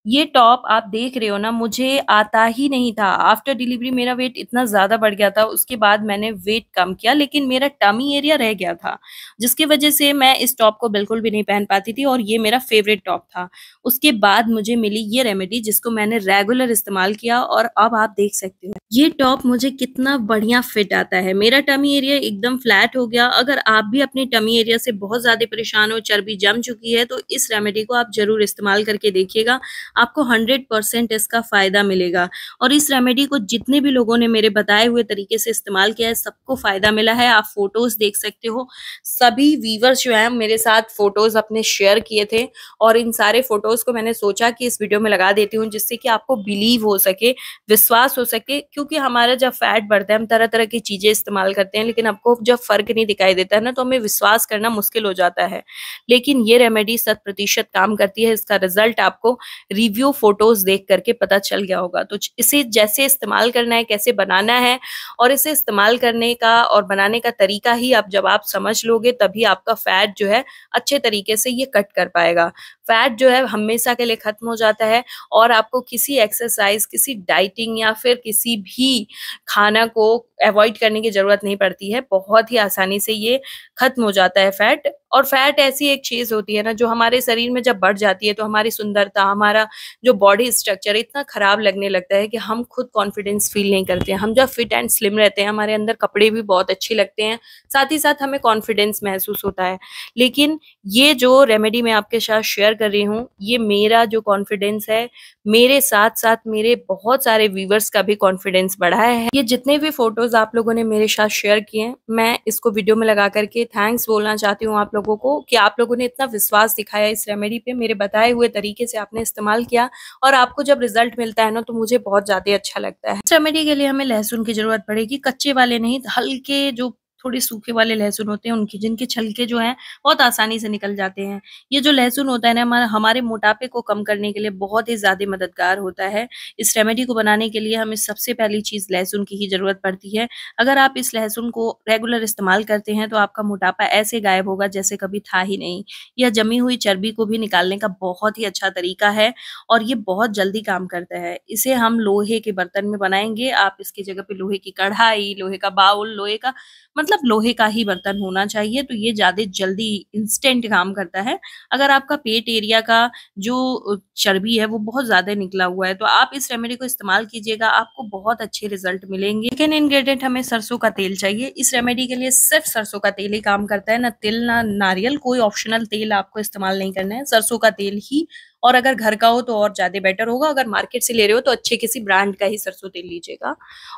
ये टॉप आप देख रहे हो ना, मुझे आता ही नहीं था। आफ्टर डिलीवरी मेरा वेट इतना ज़्यादा बढ़ गया था, उसके बाद मैंने वेट कम किया, लेकिन मेरा टमी एरिया रह गया था, जिसकी वजह से मैं इस टॉप को बिल्कुल भी नहीं पहन पाती थी और ये मेरा फेवरेट टॉप था। उसके बाद मुझे मिली ये रेमेडी, जिसको मैंने रेगुलर इस्तेमाल किया और अब आप देख सकते हो ये टॉप मुझे कितना बढ़िया फिट आता है। मेरा टमी एरिया एकदम फ्लैट हो गया। अगर आप भी अपने टमी एरिया से बहुत ज़्यादा परेशान हो, चर्बी जम चुकी है, तो इस रेमेडी को आप ज़रूर इस्तेमाल करके देखिएगा। आपको 100% इसका फ़ायदा मिलेगा और इस रेमेडी को जितने भी लोगों ने मेरे बताए हुए तरीके से इस्तेमाल किया है, सबको फ़ायदा मिला है। आप फ़ोटोज़ देख सकते हो। सभी व्यूअर्स जो हैं मेरे साथ फ़ोटोज़ अपने शेयर किए थे और इन सारे फ़ोटोज़ को मैंने सोचा कि इस वीडियो में लगा देती हूँ, जिससे कि आपको बिलीव हो सके, विश्वास हो सके। क्योंकि हमारा जब फैट बढ़ता है, हम तरह-तरह की चीज़ें इस्तेमाल करते हैं, लेकिन आपको जब फ़र्क नहीं दिखाई देता है ना, तो हमें विश्वास करना मुश्किल हो जाता है। लेकिन ये रेमेडी 100% काम करती है। इसका रिज़ल्ट आपको रिव्यू फोटोज़ देख करके पता चल गया होगा। तो इसे जैसे इस्तेमाल करना है, कैसे बनाना है और इसे इस्तेमाल करने का और बनाने का तरीका ही अब जब आप समझ लोगे, तभी आपका फैट जो है अच्छे तरीके से ये कट कर पाएगा। फैट जो है हमेशा के लिए खत्म हो जाता है और आपको किसी एक्सरसाइज़, किसी डाइटिंग या फिर किसी भी खाना को अवॉइड करने की ज़रूरत नहीं पड़ती है। बहुत ही आसानी से ये खत्म हो जाता है फैट। और फैट ऐसी एक चीज़ होती है ना, जो हमारे शरीर में जब बढ़ जाती है, तो हमारी सुंदरता, हमारा जो बॉडी स्ट्रक्चर इतना खराब लगने लगता है कि हम खुद कॉन्फिडेंस फील नहीं करते हैं। हम जब फिट एंड स्लिम रहते हैं, हमारे अंदर कपड़े भी बहुत अच्छे लगते हैं, साथ ही साथ हमें कॉन्फिडेंस महसूस होता है। लेकिन ये जो रेमेडी मैं आपके साथ शेयर कर रही हूँ, ये मेरा जो कॉन्फिडेंस है, मेरे साथ-साथ मेरे बहुत सारे व्यूअर्स का भी कॉन्फिडेंस बढ़ाया है। ये जितने भी फ़ोटोज़ आप लोगों ने मेरे साथ शेयर किए हैं, मैं इसको वीडियो में लगा कर के थैंक्स बोलना चाहती हूँ आप लोगों को कि आप लोगों ने इतना विश्वास दिखाया इस रेमेडी पे, मेरे बताए हुए तरीके से आपने इस्तेमाल किया और आपको जब रिज़ल्ट मिलता है ना, तो मुझे बहुत ज़्यादा अच्छा लगता है। इस रेमेडी के लिए हमें लहसुन की ज़रूरत पड़ेगी, कच्चे वाले नहीं, हल्के जो थोड़े सूखे वाले लहसुन होते हैं उनकी, जिनके छिलके जो हैं बहुत आसानी से निकल जाते हैं। ये जो लहसुन होता है ना, हमारे मोटापे को कम करने के लिए बहुत ही ज़्यादा मददगार होता है। इस रेमेडी को बनाने के लिए हमें सबसे पहली चीज़ लहसुन की ही ज़रूरत पड़ती है। अगर आप इस लहसुन को रेगुलर इस्तेमाल करते हैं, तो आपका मोटापा ऐसे गायब होगा जैसे कभी था ही नहीं। यह जमी हुई चर्बी को भी निकालने का बहुत ही अच्छा तरीका है और ये बहुत जल्दी काम करता है। इसे हम लोहे के बर्तन में बनाएँगे, आप इसकी जगह पे लोहे की कढ़ाई, लोहे का बाउल, लोहे का मतलब लोहे का ही बर्तन होना चाहिए, तो ये ज़्यादा जल्दी इंस्टेंट काम करता है। अगर आपका पेट एरिया का जो चर्बी है वो बहुत ज़्यादा निकला हुआ है, तो आप इस रेमेडी को इस्तेमाल कीजिएगा, आपको बहुत अच्छे रिज़ल्ट मिलेंगे। सेकंड इंग्रीडिएंट हमें सरसों का तेल चाहिए। इस रेमेडी के लिए सिर्फ़ सरसों का तेल ही काम करता है, ना तिल, ना नारियल, कोई ऑप्शनल तेल आपको इस्तेमाल नहीं करना है, सरसों का तेल ही। और अगर घर का हो तो और ज़्यादा बेटर होगा, अगर मार्केट से ले रहे हो तो अच्छे किसी ब्रांड का ही सरसों तेल लीजिएगा।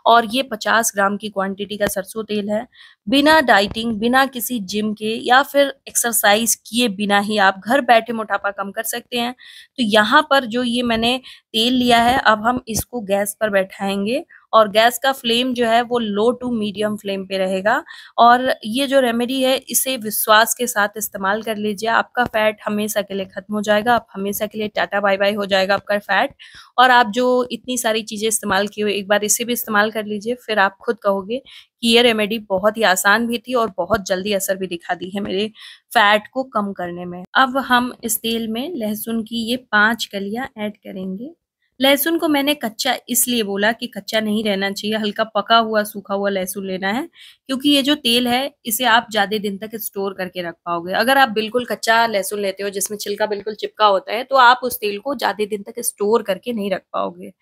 और ये 50 ग्राम की क्वांटिटी का सरसों तेल है। बिना डाइटिंग, बिना किसी जिम के या फिर एक्सरसाइज़ किए बिना ही आप घर बैठे मोटापा कम कर सकते हैं। तो यहाँ पर जो ये मैंने तेल लिया है, अब हम इसको गैस पर बैठाएँगे और गैस का फ्लेम जो है वो लो टू मीडियम फ्लेम पे रहेगा। और ये जो रेमेडी है, इसे विश्वास के साथ इस्तेमाल कर लीजिए, आपका फैट हमेशा के लिए खत्म हो जाएगा, आप हमेशा के लिए टाटा बाय-बाय हो जाएगा आपका फैट। और आप जो इतनी सारी चीज़ें इस्तेमाल किए हो, एक बार इसे भी इस्तेमाल कर लीजिए, फिर आप खुद कहोगे कि ये रेमेडी बहुत ही आसान भी थी और बहुत जल्दी असर भी दिखा दी है मेरे फैट को कम करने में। अब हम इस तेल में लहसुन की ये 5 कलियाँ ऐड करेंगे। लहसुन को मैंने कच्चा इसलिए बोला कि कच्चा नहीं रहना चाहिए, हल्का पका हुआ, सूखा हुआ लहसुन लेना है, क्योंकि ये जो तेल है, इसे आप ज़्यादा दिन तक स्टोर करके रख पाओगे। अगर आप बिल्कुल कच्चा लहसुन लेते हो, जिसमें छिलका बिल्कुल चिपका होता है, तो आप उस तेल को ज़्यादा दिन तक स्टोर करके नहीं रख पाओगे।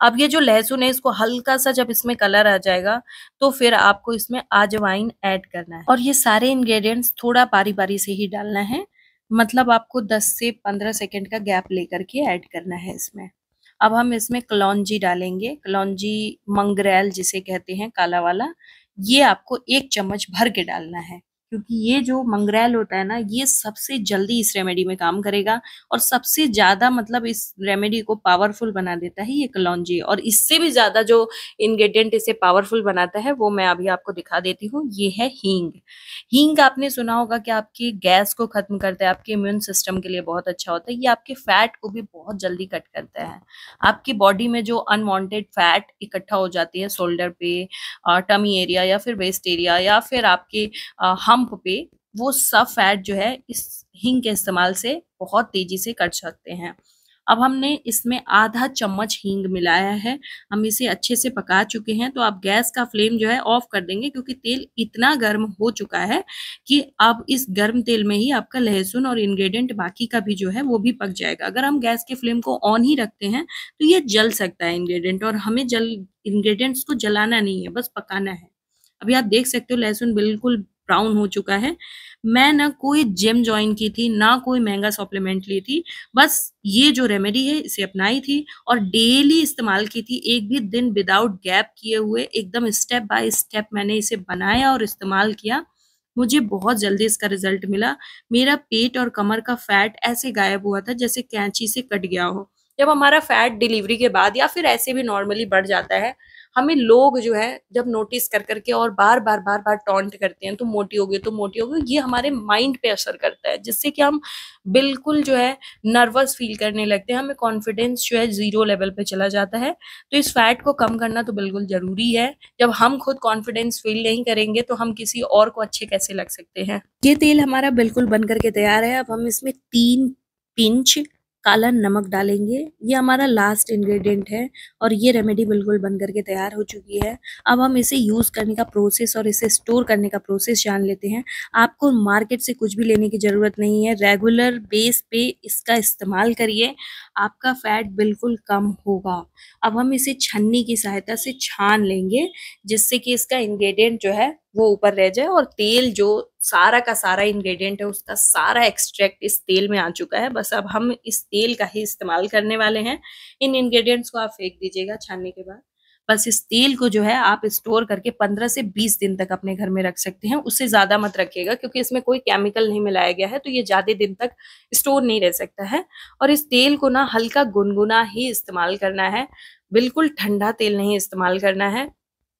अब ये जो लहसुन है, इसको हल्का-सा जब इसमें कलर आ जाएगा, तो फिर आपको इसमें अजवाइन ऐड करना है और ये सारे इंग्रीडिएंट्स थोड़ा बारी-बारी से ही डालना है, मतलब आपको 10 से 15 सेकंड का गैप लेकर के ऐड करना है इसमें। अब हम इसमें कलौंजी डालेंगे, कलौंजी मंगरेल जिसे कहते हैं काला वाला, ये आपको 1 चम्मच भर के डालना है, क्योंकि ये जो मंगरेल होता है ना, ये सबसे जल्दी इस रेमेडी में काम करेगा और सबसे ज़्यादा मतलब इस रेमेडी को पावरफुल बना देता है ये कलौंजी। और इससे भी ज़्यादा जो इंग्रीडिएंट इसे पावरफुल बनाता है, वो मैं अभी आपको दिखा देती हूँ, ये है हींग। हींग आपने सुना होगा कि आपकी गैस को खत्म करता है, आपके इम्यून सिस्टम के लिए बहुत अच्छा होता है, ये आपके फैट को भी बहुत जल्दी कट करता है। आपकी बॉडी में जो अनवांटेड फैट इकट्ठा हो जाती है शोल्डर पे, टमी एरिया या फिर वेस्ट एरिया या फिर आपके हम्प पे, वो सब फैट जो है इस हींग के इस्तेमाल से बहुत तेजी से कट सकते हैं। अब हमने इसमें आधा चम्मच हींग मिलाया है। हम इसे अच्छे से पका चुके हैं, तो आप गैस का फ्लेम जो है ऑफ कर देंगे, क्योंकि तेल इतना गर्म हो चुका है कि अब इस गर्म तेल में ही आपका लहसुन और इंग्रेडिएंट बाकी का भी जो है वो भी पक जाएगा। अगर हम गैस के फ्लेम को ऑन ही रखते हैं तो ये जल सकता है इंग्रेडिएंट, और हमें इंग्रेडिएंट्स को जलाना नहीं है, बस पकाना है। अभी आप देख सकते हो लहसुन बिल्कुल ब्राउन हो चुका है। मैं ना कोई जिम ज्वाइन की थी, ना कोई महंगा सप्लीमेंट ली थी, बस ये जो रेमेडी है इसे अपनाई थी और डेली इस्तेमाल की थी। एक भी दिन विदाउट गैप किए हुए एकदम स्टेप बाय स्टेप मैंने इसे बनाया और इस्तेमाल किया। मुझे बहुत जल्दी इसका रिजल्ट मिला। मेरा पेट और कमर का फैट ऐसे गायब हुआ था जैसे कैंची से कट गया हो। जब हमारा फैट डिलीवरी के बाद या फिर ऐसे भी नॉर्मली बढ़ जाता है, हमें लोग जो है जब नोटिस कर करके और बार बार टॉन्ट करते हैं, तुम मोटी हो गई, तुम मोटी हो गई, ये हमारे माइंड पे असर करता है, जिससे कि हम बिल्कुल जो है नर्वस फील करने लगते हैं, हमें कॉन्फिडेंस जो है जीरो लेवल पे चला जाता है। तो इस फैट को कम करना तो बिल्कुल जरूरी है। जब हम खुद कॉन्फिडेंस फील नहीं करेंगे तो हम किसी और को अच्छे कैसे लग सकते हैं। ये तेल हमारा बिल्कुल बन करके तैयार है। अब हम इसमें 3 पिंच काला नमक डालेंगे। ये हमारा लास्ट इंग्रेडिएंट है और ये रेमेडी बिल्कुल बन करके तैयार हो चुकी है। अब हम इसे यूज करने का प्रोसेस और इसे स्टोर करने का प्रोसेस जान लेते हैं। आपको मार्केट से कुछ भी लेने की जरूरत नहीं है, रेगुलर बेस पे इसका इस्तेमाल करिए, आपका फैट बिल्कुल कम होगा। अब हम इसे छन्नी की सहायता से छान लेंगे, जिससे कि इसका इंग्रेडिएंट जो है वो ऊपर रह जाए और तेल जो सारा का सारा इंग्रेडिएंट है उसका सारा एक्सट्रैक्ट इस तेल में आ चुका है। बस अब हम इस तेल का ही इस्तेमाल करने वाले हैं। इन इंग्रेडिएंट्स को आप फेंक दीजिएगा छानने के बाद। बस इस तेल को जो है आप स्टोर करके 15 से 20 दिन तक अपने घर में रख सकते हैं। उससे ज्यादा मत रखिएगा, क्योंकि इसमें कोई केमिकल नहीं मिलाया गया है, तो ये ज्यादा दिन तक स्टोर नहीं रह सकता है। और इस तेल को ना हल्का गुनगुना ही इस्तेमाल करना है, बिल्कुल ठंडा तेल नहीं इस्तेमाल करना है।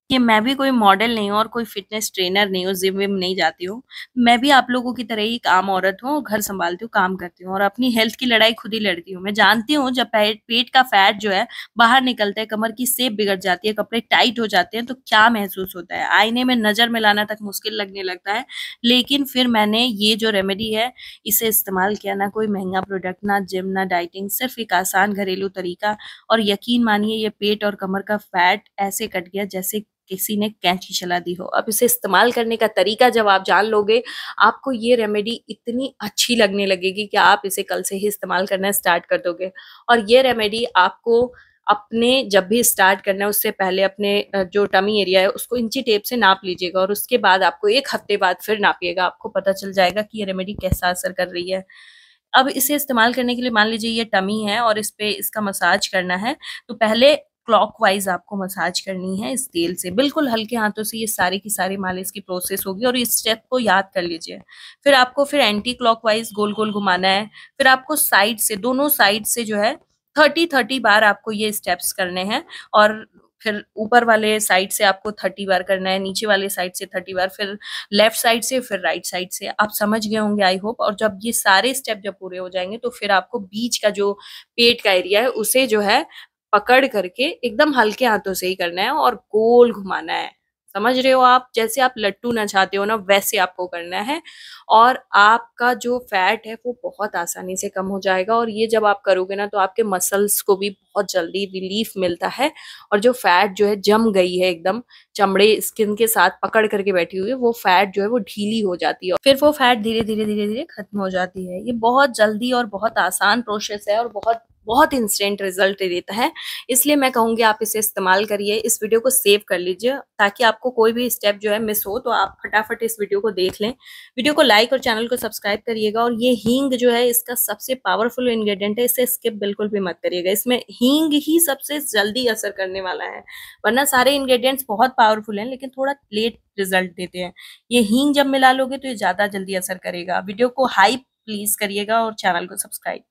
कि मैं भी कोई मॉडल नहीं हूँ और कोई फिटनेस ट्रेनर नहीं हूँ, जिम विम नहीं जाती हूँ। मैं भी आप लोगों की तरह ही एक आम औरत हूँ, और घर संभालती हूँ, काम करती हूँ और अपनी हेल्थ की लड़ाई खुद ही लड़ती हूँ। मैं जानती हूँ जब पेट का फैट जो है बाहर निकलता है, कमर की शेप बिगड़ जाती है, कपड़े टाइट हो जाते हैं, तो क्या महसूस होता है। आईने में नजर मिलाना तक मुश्किल लगने लगता है। लेकिन फिर मैंने ये जो रेमेडी है इसे इस्तेमाल किया, ना कोई महंगा प्रोडक्ट, ना जिम, ना डाइटिंग, सिर्फ एक आसान घरेलू तरीका, और यकीन मानिए ये पेट और कमर का फैट ऐसे कट गया जैसे किसी ने कैंची चला दी हो। अब इसे इस्तेमाल करने का तरीका जब आप जान लोगे, आपको ये रेमेडी इतनी अच्छी लगने लगेगी कि आप इसे कल से ही इस्तेमाल करना स्टार्ट कर दोगे। और ये रेमेडी आपको अपने जब भी स्टार्ट करना है उससे पहले अपने जो टमी एरिया है उसको इंची टेप से नाप लीजिएगा, और उसके बाद आपको 1 हफ्ते बाद फिर नापिएगा, आपको पता चल जाएगा कि ये रेमेडी कैसा असर कर रही है। अब इसे इस्तेमाल करने के लिए मान लीजिए ये टमी है और इस पे इसका मसाज करना है, तो पहले क्लॉकवाइज आपको मसाज करनी है इस तेल से, बिल्कुल हल्के हाथों से। ये सारी की सारी मालिश की प्रोसेस होगी, और इस स्टेप को याद कर लीजिए। फिर आपको फिर एंटी क्लॉकवाइज गोल गोल घुमाना है। फिर आपको साइड से, दोनों साइड से जो है 30 बार आपको ये स्टेप्स करने हैं। और फिर ऊपर वाले साइड से आपको 30 बार करना है, नीचे वाले साइड से 30 बार, फिर लेफ्ट साइड से, फिर राइट साइड से। आप समझ गए होंगे आई होप। और जब ये सारे स्टेप जब पूरे हो जाएंगे तो फिर आपको बीच का जो पेट का एरिया है उसे जो है पकड़ करके एकदम हल्के हाथों से ही करना है और गोल घुमाना है। समझ रहे हो आप, जैसे आप लट्टू नचाते हो ना वैसे आपको करना है। और आपका जो फैट है वो बहुत आसानी से कम हो जाएगा। और ये जब आप करोगे ना तो आपके मसल्स को भी बहुत जल्दी रिलीफ मिलता है, और जो फैट जो है जम गई है एकदम चमड़े स्किन के साथ पकड़ करके बैठी हुई है, वो फैट जो है वो ढीली हो जाती है, फिर वो फैट धीरे धीरे धीरे धीरे खत्म हो जाती है। ये बहुत जल्दी और बहुत आसान प्रोसेस है, और बहुत बहुत इंस्टेंट रिजल्ट देता है। इसलिए मैं कहूंगी आप इसे इस्तेमाल करिए। इस वीडियो को सेव कर लीजिए, ताकि आपको कोई भी स्टेप जो है मिस हो तो आप फटाफट इस वीडियो को देख लें। वीडियो को लाइक और चैनल को सब्सक्राइब करिएगा। और ये हींग जो है इसका सबसे पावरफुल इंग्रेडिएंट है, इसे स्किप बिल्कुल भी मत करिएगा। इसमें हींग ही सबसे जल्दी असर करने वाला है, वरना सारे इंग्रेडिएंट्स बहुत पावरफुल हैं लेकिन थोड़ा लेट रिजल्ट देते हैं। ये हींग जब मिला लोगे तो ये ज्यादा जल्दी असर करेगा। वीडियो को हाइप प्लीज करिएगा और चैनल को सब्सक्राइब।